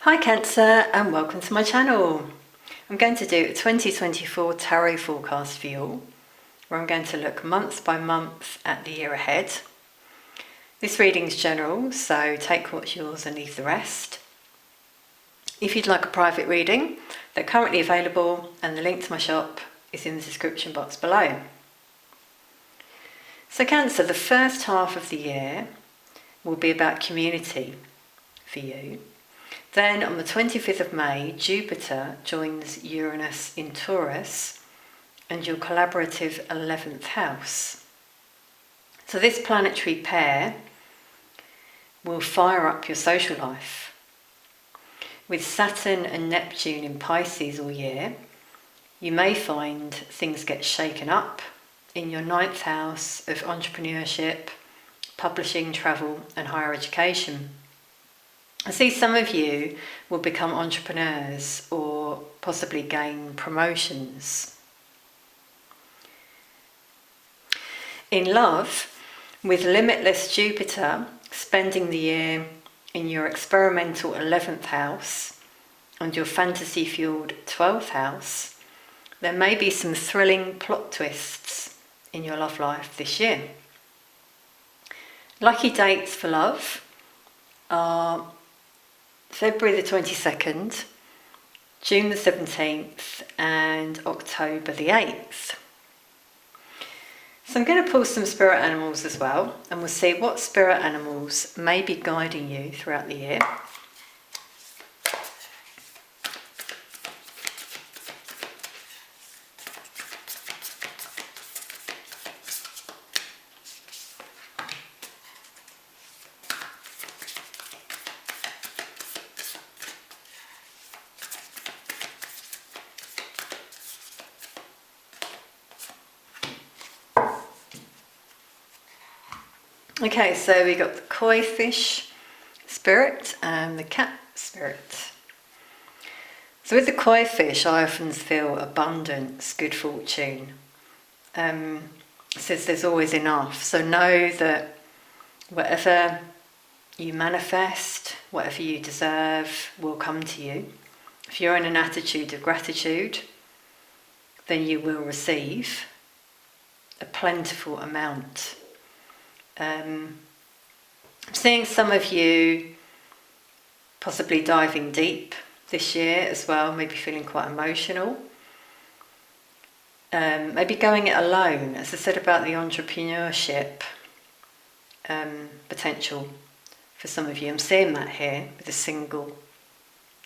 Hi Cancer and welcome to my channel. I'm going to do a 2024 tarot forecast for you all, where I'm going to look month by month at the year ahead. This reading's general, so take what's yours and leave the rest. If you'd like a private reading, they're currently available and the link to my shop is in the description box below. So Cancer, the first half of the year will be about community for you. Then on the 25th of May, Jupiter joins Uranus in Taurus and your collaborative 11th house. So this planetary pair will fire up your social life. With Saturn and Neptune in Pisces all year, you may find things get shaken up in your 9th house of entrepreneurship, publishing, travel and higher education. I see some of you will become entrepreneurs or possibly gain promotions. In love, with limitless Jupiter spending the year in your experimental 11th house and your fantasy-fueled 12th house, there may be some thrilling plot twists in your love life this year. Lucky dates for love are February the 22nd, June the 17th and October the 8th. So I'm going to pull some spirit animals as well, and we'll see what spirit animals may be guiding you throughout the year. Okay, so we got the koi fish spirit and the cat spirit. So with the koi fish, I often feel abundance, good fortune. It says there's always enough. So know that whatever you manifest, whatever you deserve, will come to you. If you're in an attitude of gratitude, then you will receive a plentiful amount. I'm seeing some of you possibly diving deep this year as well, maybe feeling quite emotional. Maybe going it alone, as I said about the entrepreneurship potential for some of you. I'm seeing that here with a single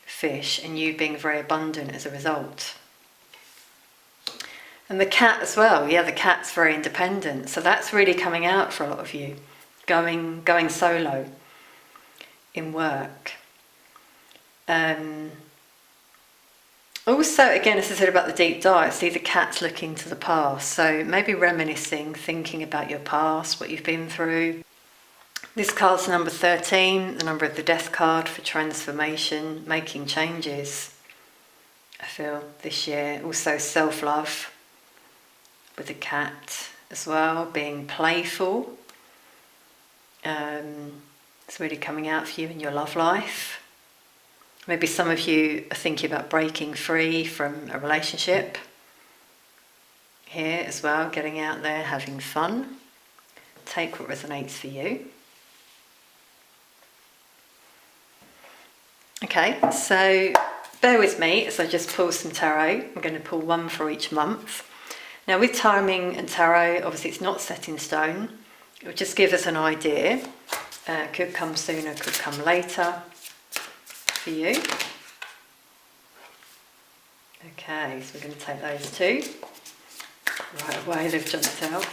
fish and you being very abundant as a result. And the cat as well, yeah, the cat's very independent. So that's really coming out for a lot of you, going solo in work. Also, again, as I said about the deep dive, I see the cat's looking to the past. So maybe reminiscing, thinking about your past, what you've been through. This card's number 13, the number of the death card for transformation, making changes, I feel, this year. Also self-love. With the cat as well, being playful. It's really coming out for you in your love life. Maybe some of you are thinking about breaking free from a relationship. Here as well, getting out there, having fun. Take what resonates for you. Okay, so bear with me as I just pull some tarot. I'm going to pull one for each month. Now with timing and tarot, obviously it's not set in stone. It will just give us an idea. Could come sooner, could come later for you. Okay, so we're going to take those two. Right away, they've jumped out.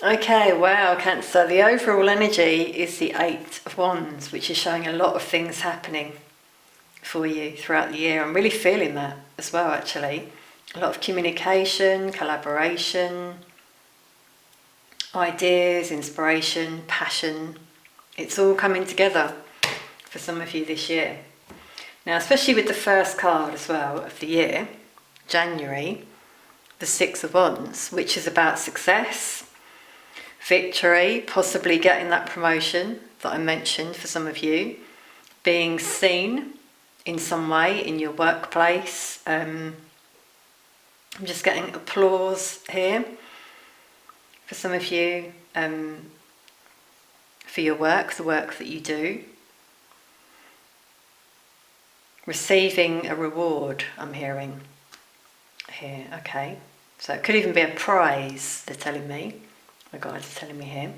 Okay, wow, Cancer. The overall energy is the Eight of Wands, which is showing a lot of things happening for you throughout the year. I'm really feeling that as well, actually. A lot of communication, collaboration, ideas, inspiration, passion. It's all coming together for some of you this year. Now, especially with the first card as well of the year, January, the Six of Wands, which is about success, victory, possibly getting that promotion that I mentioned for some of you, being seen in some way in your workplace. I'm just getting applause here for some of you, for your work, the work that you do. Receiving a reward, I'm hearing here, okay. So it could even be a prize, they're telling me. My guides are telling me here.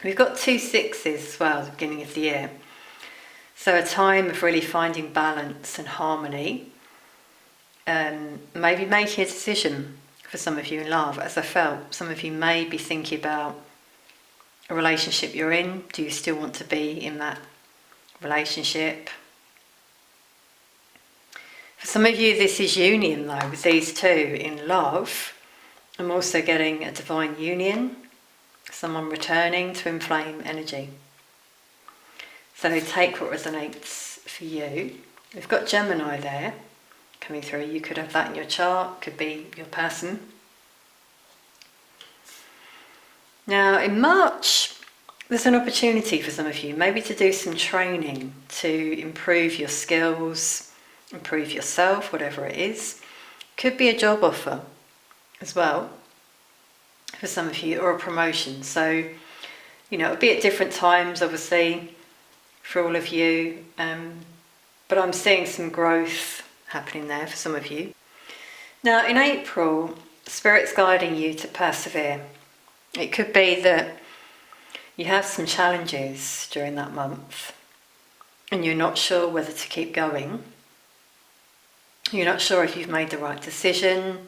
We've got 2 sixes as well at the beginning of the year. So a time of really finding balance and harmony. Maybe making a decision for some of you in love. As I felt, some of you may be thinking about a relationship you're in. Do you still want to be in that relationship? For some of you, this is union though, with these two in love. I'm also getting a divine union, someone returning to inflame energy. So take what resonates for you. We've got Gemini there coming through. You could have that in your chart, could be your person. Now in March, there's an opportunity for some of you, maybe to do some training to improve your skills, improve yourself, whatever it is. Could be a job offer as well for some of you, or a promotion. So, you know, it'll be at different times, obviously, for all of you. But I'm seeing some growth happening there for some of you. Now, in April, Spirit's guiding you to persevere. It could be that you have some challenges during that month and you're not sure whether to keep going. You're not sure if you've made the right decision.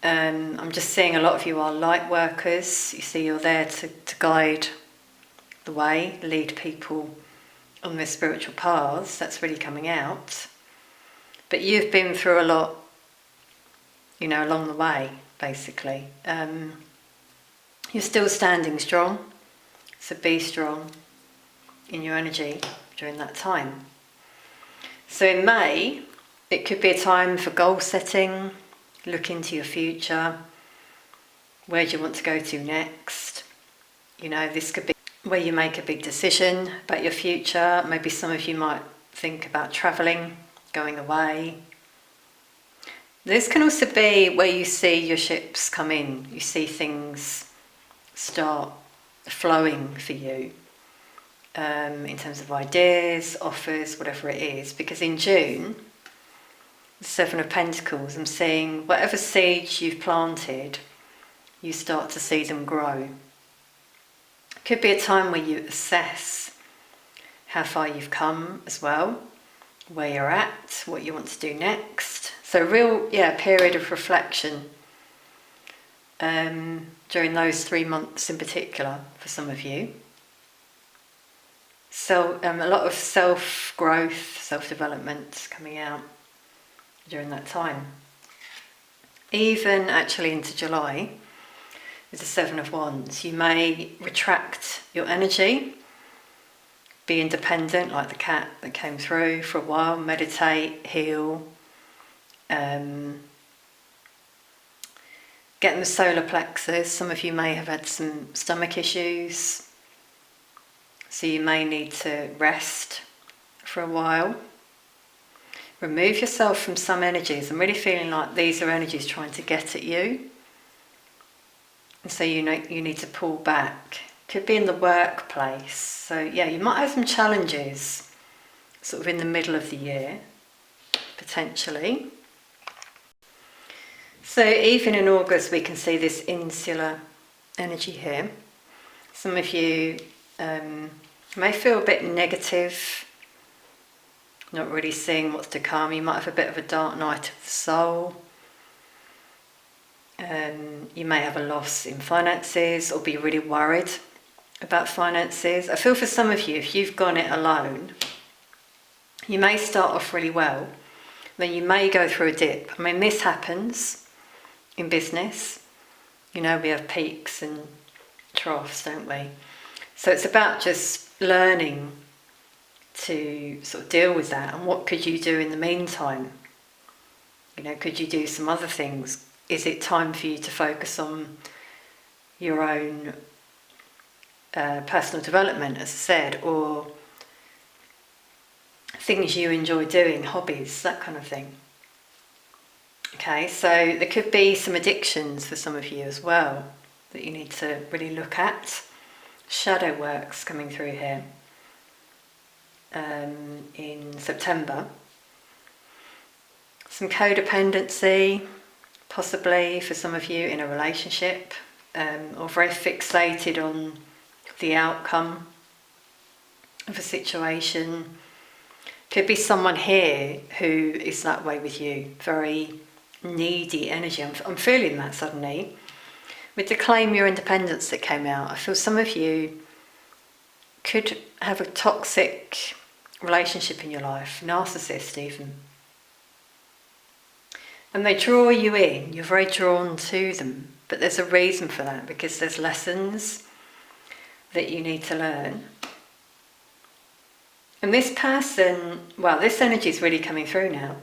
I'm just seeing a lot of you are light workers. You see, you're there to guide the way, lead people on their spiritual paths. That's really coming out. But you've been through a lot, you know, along the way, basically. You're still standing strong, so be strong in your energy during that time. So in May, it could be a time for goal setting, look into your future. Where do you want to go to next? You know, this could be where you make a big decision about your future. Maybe some of you might think about travelling, going away. This can also be where you see your ships come in. You see things start flowing for you in terms of ideas, offers, whatever it is. Because in June, the Seven of Pentacles, I'm seeing whatever seeds you've planted, you start to see them grow. It could be a time where you assess how far you've come as well, where you're at, what you want to do next. So a real, period of reflection during those 3 months in particular for some of you. So a lot of self-growth, self-development coming out during that time. Even actually into July, with the Seven of Wands, you may retract your energy, be independent like the cat that came through for a while, meditate, heal, get in the solar plexus. Some of you may have had some stomach issues, so you may need to rest for a while. Remove yourself from some energies. I'm really feeling like these are energies trying to get at you. And so you know you need to pull back. Could be in the workplace. So yeah, you might have some challenges sort of in the middle of the year, potentially. So even in August we can see this insular energy here. Some of you may feel a bit negative, not really seeing what's to come. You might have a bit of a dark night of the soul. You may have a loss in finances or be really worried about finances. I feel for some of you, if you've gone it alone, you may start off really well, then you may go through a dip. I mean, this happens in business. You know, we have peaks and troughs, don't we? So it's about just learning to sort of deal with that. And what could you do in the meantime? You know, could you do some other things? Is it time for you to focus on your own personal development, as I said, or things you enjoy doing, hobbies, that kind of thing? Okay, so there could be some addictions for some of you as well that you need to really look at. Shadow work's coming through here in September. Some codependency, possibly for some of you in a relationship, or very fixated on the outcome of a situation. Could be someone here who is that way with you, very needy energy. I'm feeling that suddenly. With the Claim Your Independence that came out, I feel some of you could have a toxic relationship in your life, narcissist even. And they draw you in, you're very drawn to them, but there's a reason for that, because there's lessons that you need to learn. And this person, well, this energy is really coming through now.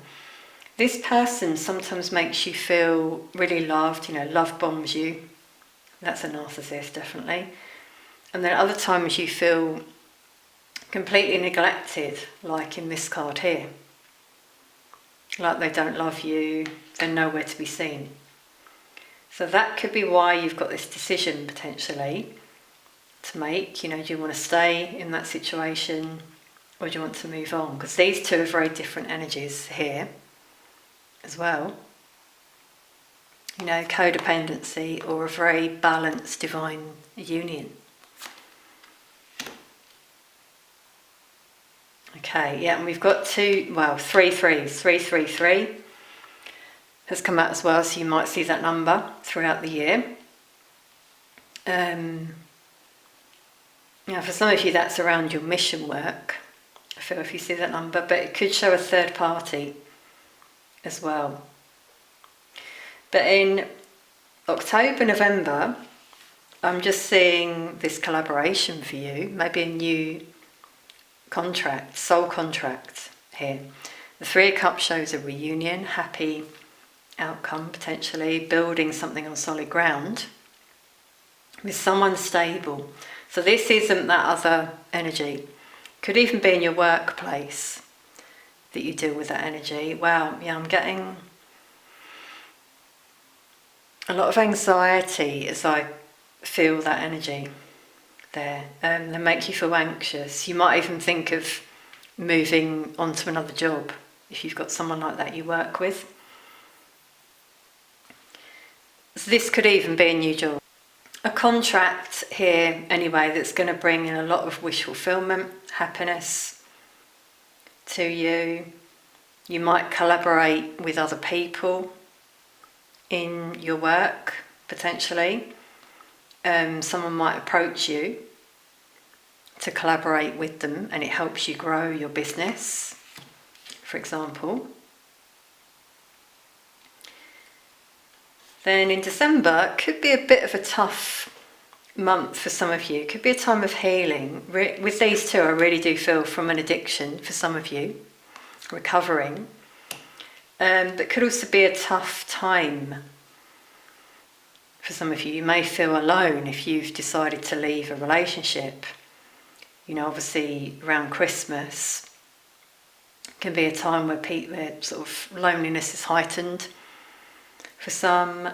This person sometimes makes you feel really loved, you know, love bombs you. That's a narcissist, definitely. And then other times you feel completely neglected, like in this card here. Like they don't love you, they're nowhere to be seen. So that could be why you've got this decision potentially to make. You know, do you want to stay in that situation or do you want to move on? Because these two are very different energies here as well. You know, codependency or a very balanced divine union. Okay, yeah, and we've got three threes. 333 has come out as well, so you might see that number throughout the year. Now, for some of you, that's around your mission work. I feel if you see that number, but it could show a third party as well. But in October, November, I'm just seeing this collaboration for you, maybe a new contract, soul contract here. The Three of Cups shows a reunion, happy outcome potentially, building something on solid ground with someone stable. So this isn't that other energy. Could even be in your workplace that you deal with that energy. Wow, yeah, I'm getting a lot of anxiety as I feel that energy there. They make you feel anxious. You might even think of moving on to another job if you've got someone like that you work with. So this could even be a new job. A contract here anyway that's going to bring in a lot of wish fulfillment, happiness to you. You might collaborate with other people in your work potentially. Someone might approach you to collaborate with them and it helps you grow your business, for example. Then in December, it could be a bit of a tough month for some of you. It could be a time of healing. With these two, I really do feel from an addiction for some of you, recovering. But could also be a tough time for some of you. You may feel alone if you've decided to leave a relationship. You know, obviously around Christmas can be a time where sort of loneliness is heightened for some.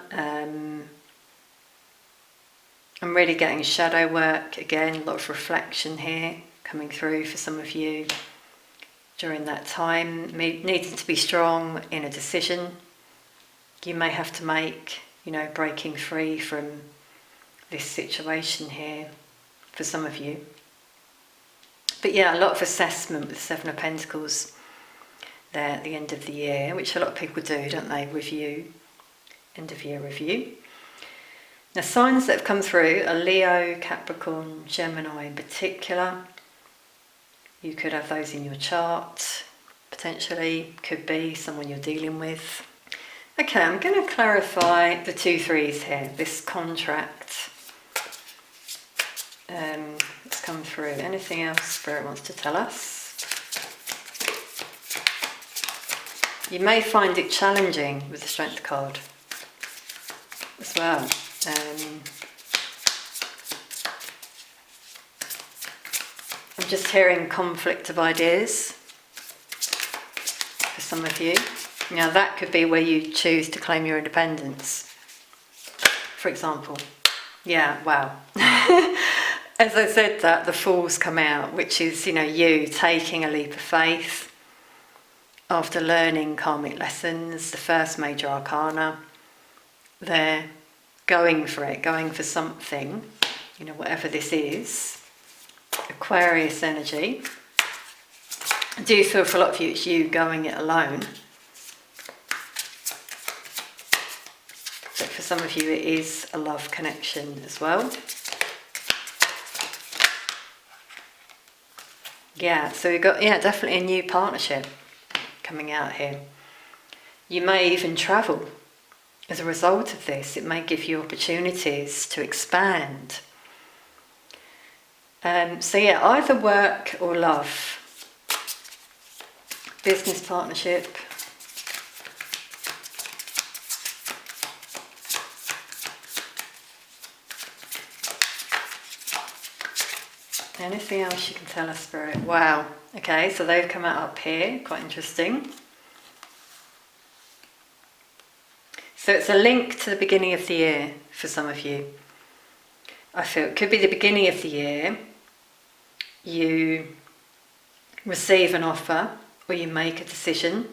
I'm really getting shadow work again, a lot of reflection here coming through for some of you during that time, needing to be strong in a decision you may have to make, you know, breaking free from this situation here for some of you. But yeah, a lot of assessment with the Seven of Pentacles there at the end of the year, which a lot of people do, don't they? Review end of year review. Now, signs that have come through are Leo, Capricorn, Gemini in particular. You could have those in your chart, potentially. Could be someone you're dealing with. Okay, I'm going to clarify the 2 3s here, this contract. Let's come through. Anything else Spirit wants to tell us? You may find it challenging with the Strength card as well. I'm just hearing conflict of ideas for some of you. Now that could be where you choose to claim your independence, for example. Yeah, wow. As I said that, the Fool's come out, which is, you taking a leap of faith after learning karmic lessons, the first major arcana. They're going for it, going for something, whatever this is. Aquarius energy. I do feel for a lot of you it's you going it alone. But for some of you it is a love connection as well. Yeah, so we've got, definitely a new partnership coming out here. You may even travel as a result of this. It may give you opportunities to expand. So either work or love. Business partnership. Anything else you can tell us, Spirit? Wow. Okay, so they've come out up here. Quite interesting. So it's a link to the beginning of the year for some of you. I feel it could be the beginning of the year. You receive an offer or you make a decision,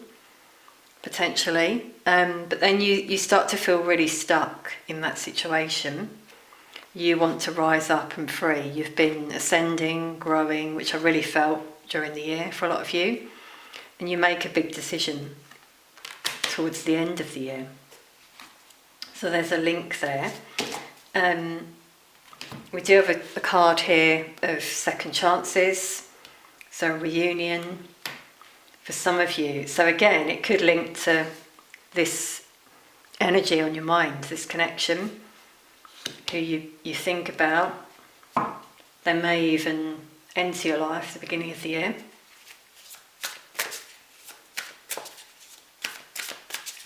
potentially. But then you start to feel really stuck in that situation. You want to rise up and free. You've been ascending, growing, which I really felt during the year for a lot of you. And you make a big decision towards the end of the year. So there's a link there. We do have a card here of second chances. So a reunion for some of you. So again, it could link to this energy on your mind, this connection. Who you think about. They may even enter your life at the beginning of the year.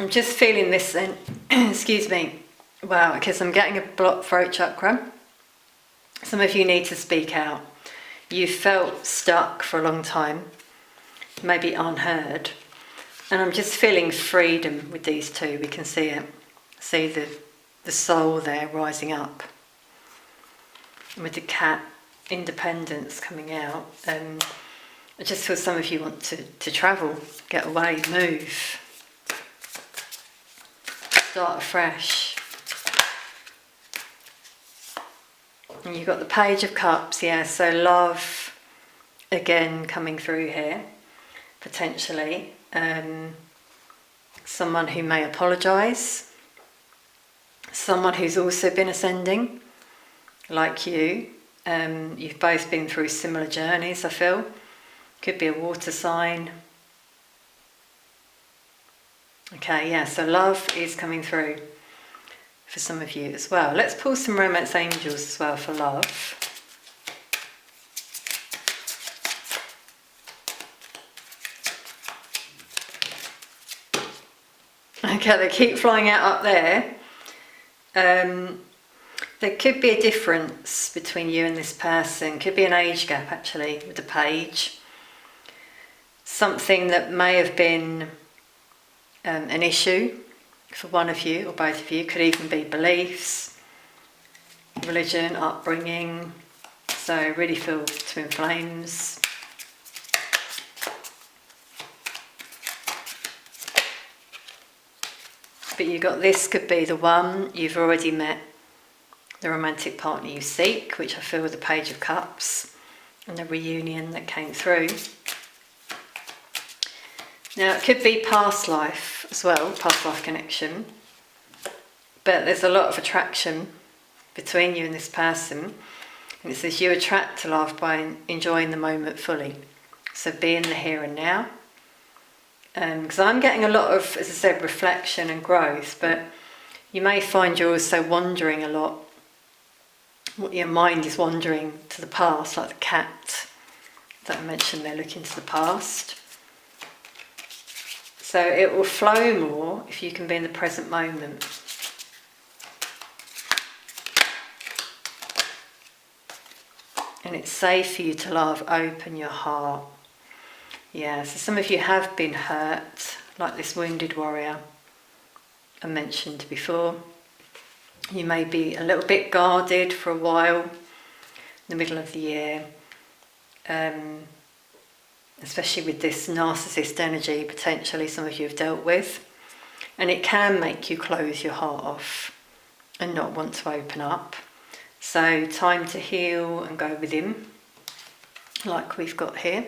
I'm just feeling this then. Excuse me. Wow, because I'm getting a blocked throat chakra. Some of you need to speak out. You felt stuck for a long time, maybe unheard. And I'm just feeling freedom with these two. We can see it. See the soul there rising up. And with the cat, independence coming out. I just feel some of you want to travel, get away, move. Start afresh. And you've got the Page of Cups, so love again coming through here, potentially. Someone who may apologise. Someone who's also been ascending, like you. You've both been through similar journeys, I feel. Could be a water sign. Okay, so love is coming through for some of you as well. Let's pull some romance angels as well for love. Okay, they keep flying out up there. There could be a difference between you and this person. Could be an age gap actually with the page. Something that may have been an issue for one of you or both of you. Could even be beliefs, religion, upbringing. So really feel twin flames. But you got this could be the one. You've already met the romantic partner you seek, which I feel with the Page of Cups and the reunion that came through. Now it could be past life as well, past life connection. but there's a lot of attraction between you and this person. And it says you attract to love by enjoying the moment fully. So be in the here and now. Because I'm getting a lot of, as I said, reflection and growth, but you may find you're also wandering a lot. Your mind is wandering to the past, like the cat that I mentioned there, looking to the past. So it will flow more if you can be in the present moment. And it's safe for you to love, open your heart. Yeah, so some of you have been hurt, like this wounded warrior I mentioned before. You may be a little bit guarded for a while in the middle of the year, especially with this narcissist energy potentially some of you have dealt with. And it can make you close your heart off and not want to open up. So time to heal and go within, like we've got here.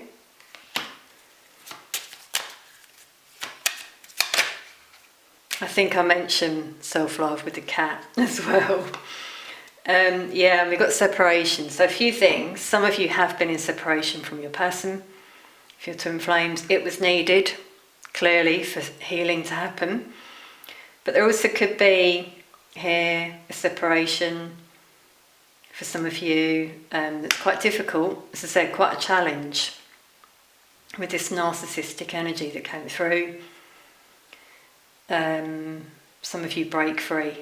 I think I mentioned self-love with the cat as well. Yeah, and we've got separation. So a few things. Some of you have been in separation from your person. If you're twin flames, it was needed, clearly, for healing to happen. But there also could be here a separation for some of you that's quite difficult. As I said, quite a challenge with this narcissistic energy that came through. Some of you break free,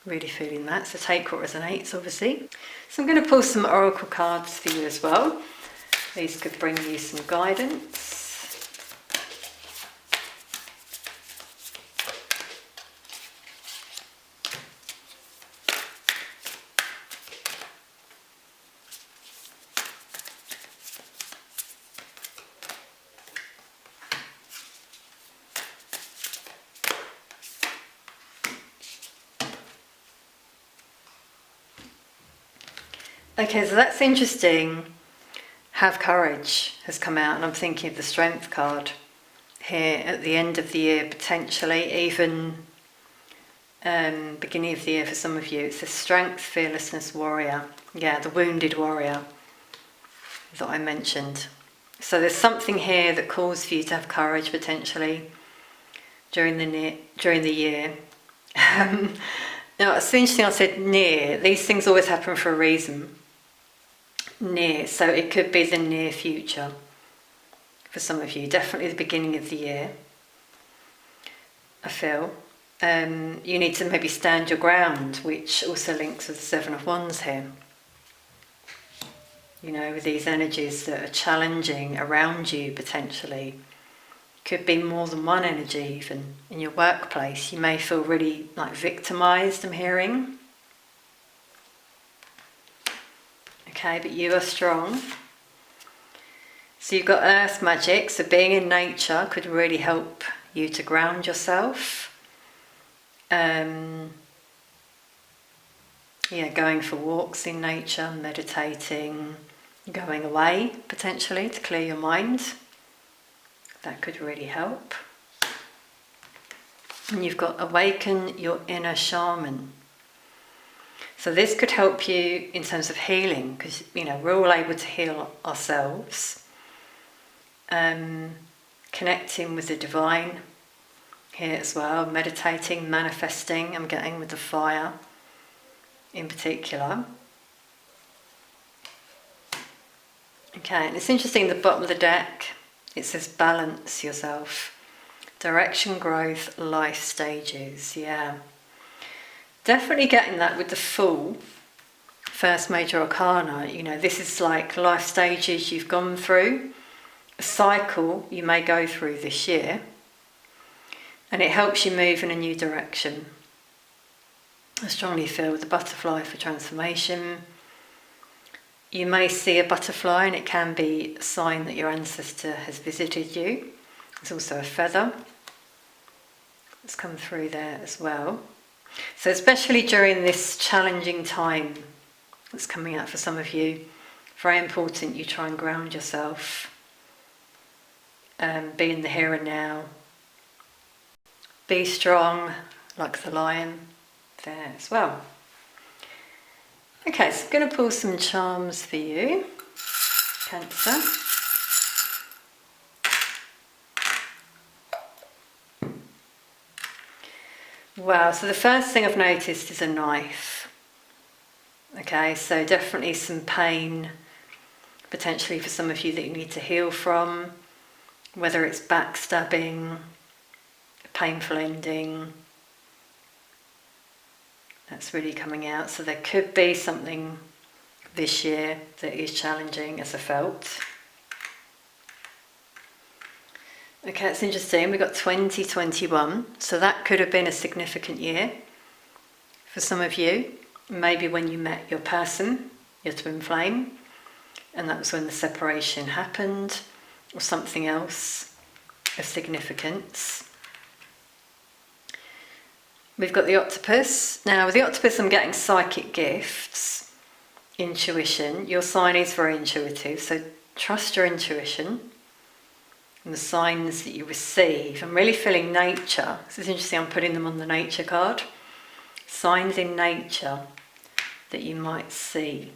really feeling that, so take what resonates, obviously. So I'm going to pull some oracle cards for you as well. These could bring you some guidance. Okay, so that's interesting. Have courage has come out, and I'm thinking of the strength card here at the end of the year, potentially, even beginning of the year for some of you. It's a strength, fearlessness, warrior. Yeah, the wounded warrior that I mentioned. So there's something here that calls for you to have courage, potentially, during the year. Now, it's interesting I said near. These things always happen for a reason. Near, so it could be the near future for some of you, definitely the beginning of the year, I feel. You need to maybe stand your ground, which also links with the Seven of Wands here. You know, with these energies that are challenging around you potentially. Could be more than one energy even in your workplace. You may feel really like victimised, I'm hearing. Okay, but you are strong. So you've got earth magic, so being in nature could really help you to ground yourself. Yeah, going for walks in nature, meditating, going away potentially to clear your mind. That could really help. And you've got awaken your inner shaman. So this could help you in terms of healing, because you know we're all able to heal ourselves. Connecting with the divine here as well, meditating, manifesting, I'm getting with the fire in particular. Okay, and it's interesting, the bottom of the deck, it says balance yourself. Direction, growth, life stages, yeah. Definitely getting that with the Fool, first major arcana. You know, this is like life stages you've gone through, a cycle you may go through this year, and it helps you move in a new direction. I strongly feel the butterfly for transformation. You may see a butterfly, and it can be a sign that your ancestor has visited you. There's also a feather that's come through there as well. So especially during this challenging time that's coming out for some of you, very important you try and ground yourself, be in the here and now, be strong like the lion, there as well. Okay, so I'm going to pull some charms for you, Cancer. Wow, so the first thing I've noticed is a knife. Okay, so definitely some pain, potentially for some of you that you need to heal from, whether it's backstabbing, a painful ending. That's really coming out. So there could be something this year that is challenging, as I felt. Okay, it's interesting. We've got 2021, so that could have been a significant year for some of you. Maybe when you met your person, your twin flame, and that was when the separation happened, or something else of significance. We've got the octopus. Now, with the octopus, I'm getting psychic gifts, intuition. Your sign is very intuitive, so trust your intuition and the signs that you receive. I'm really feeling nature. This is interesting, I'm putting them on the nature card. Signs in nature that you might see.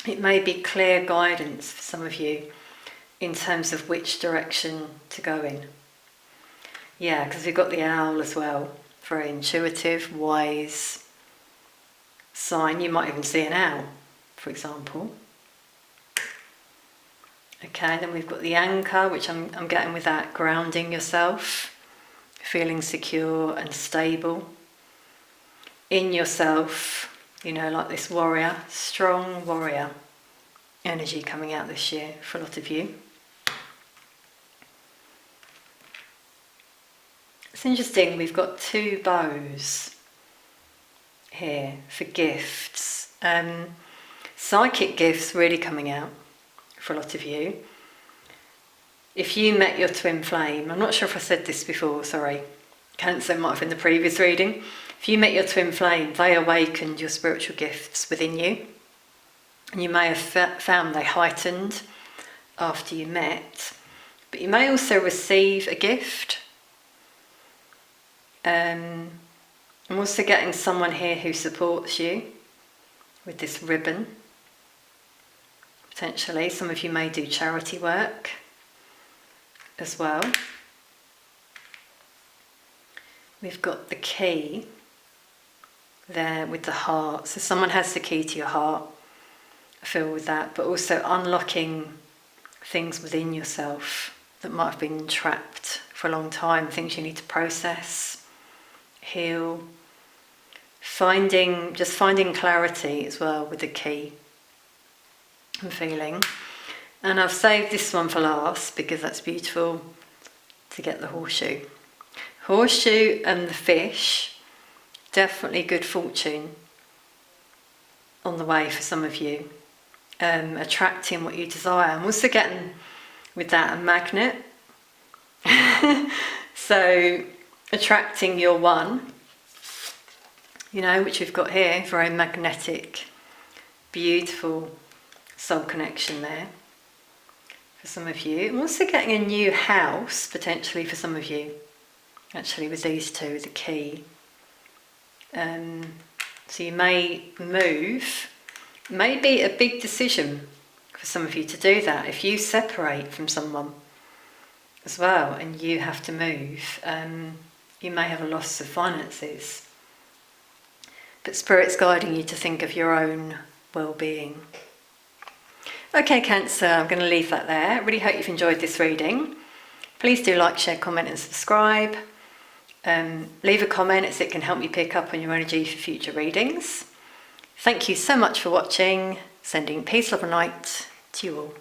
It may be clear guidance for some of you in terms of which direction to go in. Yeah, because we've got the owl as well. Very intuitive, wise sign. You might even see an owl, for example. Okay, then we've got the anchor, which I'm getting with that, grounding yourself, feeling secure and stable in yourself, you know, like this warrior, strong warrior energy coming out this year for a lot of you. It's interesting, we've got two bows here for gifts. Psychic gifts really coming out for a lot of you. If you met your twin flame, I'm not sure if I said this before, sorry, Cancer might have in the previous reading. If you met your twin flame, they awakened your spiritual gifts within you. And you may have found they heightened after you met, but you may also receive a gift. I'm also getting someone here who supports you with this ribbon. Potentially, some of you may do charity work as well. We've got the key there with the heart. So someone has the key to your heart, I feel with that, but also unlocking things within yourself that might have been trapped for a long time, things you need to process, heal, finding clarity as well with the key. I'm feeling. And I've saved this one for last because that's beautiful to get the horseshoe. Horseshoe and the fish, definitely good fortune on the way for some of you. Attracting what you desire. I'm also getting with that a magnet. So attracting your one, you know, which we've got here, very magnetic, beautiful soul connection there for some of you. I'm also getting a new house potentially for some of you, actually, with these two, the key. So you may move, maybe a big decision for some of you to do that. If you separate from someone as well and you have to move, you may have a loss of finances, but Spirit's guiding you to think of your own well-being. Okay, Cancer, I'm going to leave that there. I really hope you've enjoyed this reading. Please do like, share, comment and subscribe. Leave a comment as it can help me pick up on your energy for future readings. Thank you so much for watching. Sending peace, love and light to you all.